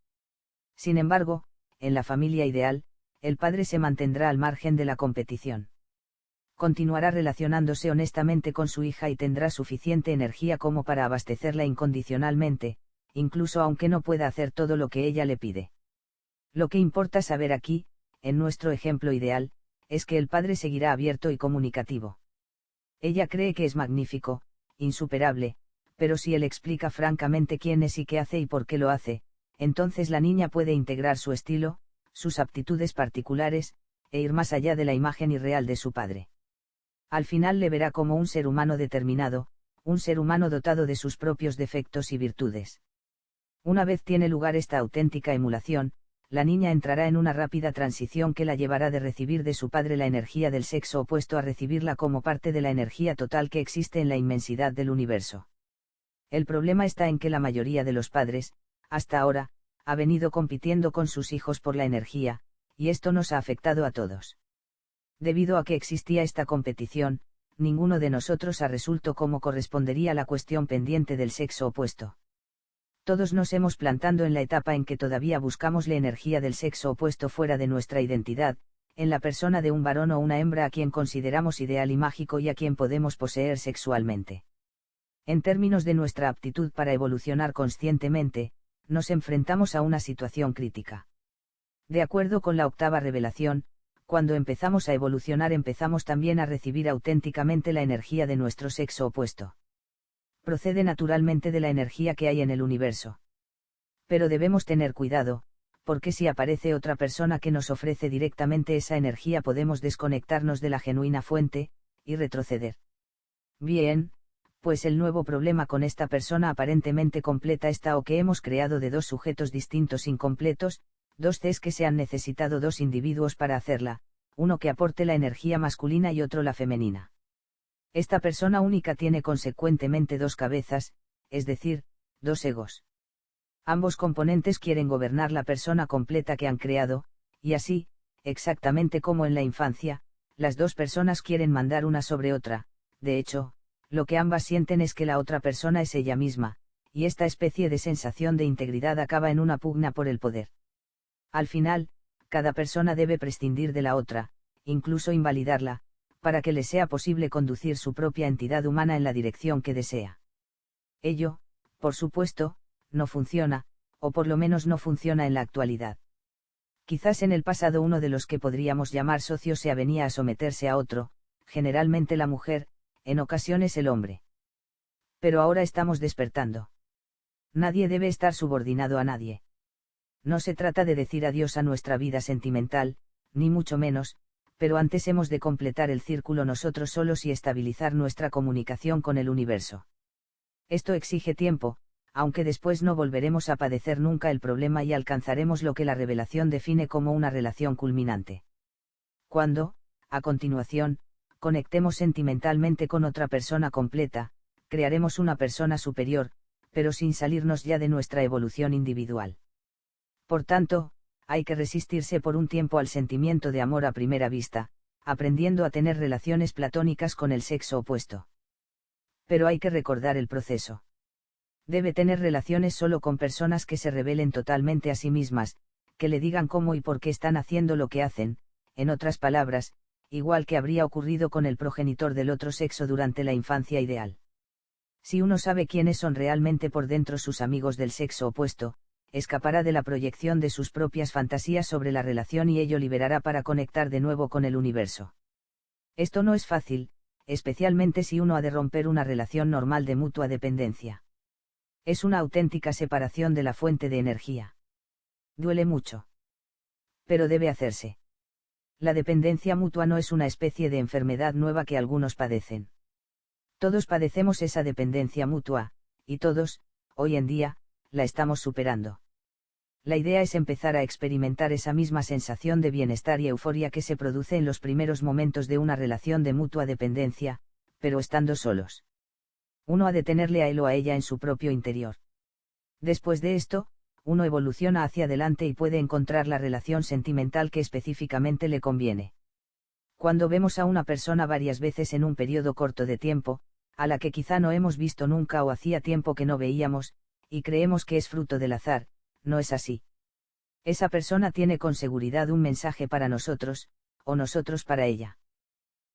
Speaker 1: Sin embargo, en la familia ideal, el padre se mantendrá al margen de la competición. Continuará relacionándose honestamente con su hija y tendrá suficiente energía como para abastecerla incondicionalmente, incluso aunque no pueda hacer todo lo que ella le pide. Lo que importa saber aquí, en nuestro ejemplo ideal, es que el padre seguirá abierto y comunicativo. Ella cree que es magnífico, insuperable, pero si él explica francamente quién es y qué hace y por qué lo hace, entonces la niña puede integrar su estilo, sus aptitudes particulares, e ir más allá de la imagen irreal de su padre. Al final le verá como un ser humano determinado, un ser humano dotado de sus propios defectos y virtudes. Una vez tiene lugar esta auténtica emulación, la niña entrará en una rápida transición que la llevará de recibir de su padre la energía del sexo opuesto a recibirla como parte de la energía total que existe en la inmensidad del universo. El problema está en que la mayoría de los padres, hasta ahora, ha venido compitiendo con sus hijos por la energía, y esto nos ha afectado a todos. Debido a que existía esta competición, ninguno de nosotros ha resuelto cómo correspondería la cuestión pendiente del sexo opuesto. Todos nos hemos plantado en la etapa en que todavía buscamos la energía del sexo opuesto fuera de nuestra identidad, en la persona de un varón o una hembra a quien consideramos ideal y mágico y a quien podemos poseer sexualmente. En términos de nuestra aptitud para evolucionar conscientemente, nos enfrentamos a una situación crítica. De acuerdo con la octava revelación, cuando empezamos a evolucionar empezamos también a recibir auténticamente la energía de nuestro sexo opuesto. Procede naturalmente de la energía que hay en el universo. Pero debemos tener cuidado, porque si aparece otra persona que nos ofrece directamente esa energía podemos desconectarnos de la genuina fuente, y retroceder. Bien, pues el nuevo problema con esta persona aparentemente completa está o que hemos creado de dos sujetos distintos incompletos, dos Cs que se han necesitado dos individuos para hacerla, uno que aporte la energía masculina y otro la femenina. Esta persona única tiene consecuentemente dos cabezas, es decir, dos egos. Ambos componentes quieren gobernar la persona completa que han creado, y así, exactamente como en la infancia, las dos personas quieren mandar una sobre otra. De hecho, lo que ambas sienten es que la otra persona es ella misma, y esta especie de sensación de integridad acaba en una pugna por el poder. Al final, cada persona debe prescindir de la otra, incluso invalidarla, para que le sea posible conducir su propia entidad humana en la dirección que desea. Ello, por supuesto, no funciona, o por lo menos no funciona en la actualidad. Quizás en el pasado uno de los que podríamos llamar socios se avenía a someterse a otro, generalmente la mujer, en ocasiones el hombre. Pero ahora estamos despertando. Nadie debe estar subordinado a nadie. No se trata de decir adiós a nuestra vida sentimental, ni mucho menos, pero antes hemos de completar el círculo nosotros solos y estabilizar nuestra comunicación con el universo. Esto exige tiempo, aunque después no volveremos a padecer nunca el problema y alcanzaremos lo que la revelación define como una relación culminante. Cuando, a continuación, conectemos sentimentalmente con otra persona completa, crearemos una persona superior, pero sin salirnos ya de nuestra evolución individual. Por tanto, hay que resistirse por un tiempo al sentimiento de amor a primera vista, aprendiendo a tener relaciones platónicas con el sexo opuesto. Pero hay que recordar el proceso. Debe tener relaciones solo con personas que se revelen totalmente a sí mismas, que le digan cómo y por qué están haciendo lo que hacen, en otras palabras, igual que habría ocurrido con el progenitor del otro sexo durante la infancia ideal. Si uno sabe quiénes son realmente por dentro sus amigos del sexo opuesto, escapará de la proyección de sus propias fantasías sobre la relación y ello liberará para conectar de nuevo con el universo. Esto no es fácil, especialmente si uno ha de romper una relación normal de mutua dependencia. Es una auténtica separación de la fuente de energía. Duele mucho. Pero debe hacerse. La dependencia mutua no es una especie de enfermedad nueva que algunos padecen. Todos padecemos esa dependencia mutua, y todos, hoy en día, la estamos superando. La idea es empezar a experimentar esa misma sensación de bienestar y euforia que se produce en los primeros momentos de una relación de mutua dependencia, pero estando solos. Uno ha de tenerle a él o a ella en su propio interior. Después de esto, uno evoluciona hacia adelante y puede encontrar la relación sentimental que específicamente le conviene. Cuando vemos a una persona varias veces en un periodo corto de tiempo, a la que quizá no hemos visto nunca o hacía tiempo que no veíamos, y creemos que es fruto del azar, no es así. Esa persona tiene con seguridad un mensaje para nosotros, o nosotros para ella.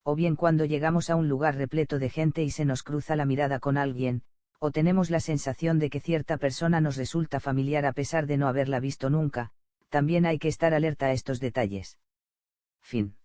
Speaker 1: O bien cuando llegamos a un lugar repleto de gente y se nos cruza la mirada con alguien, o tenemos la sensación de que cierta persona nos resulta familiar a pesar de no haberla visto nunca, también hay que estar alerta a estos detalles. Fin.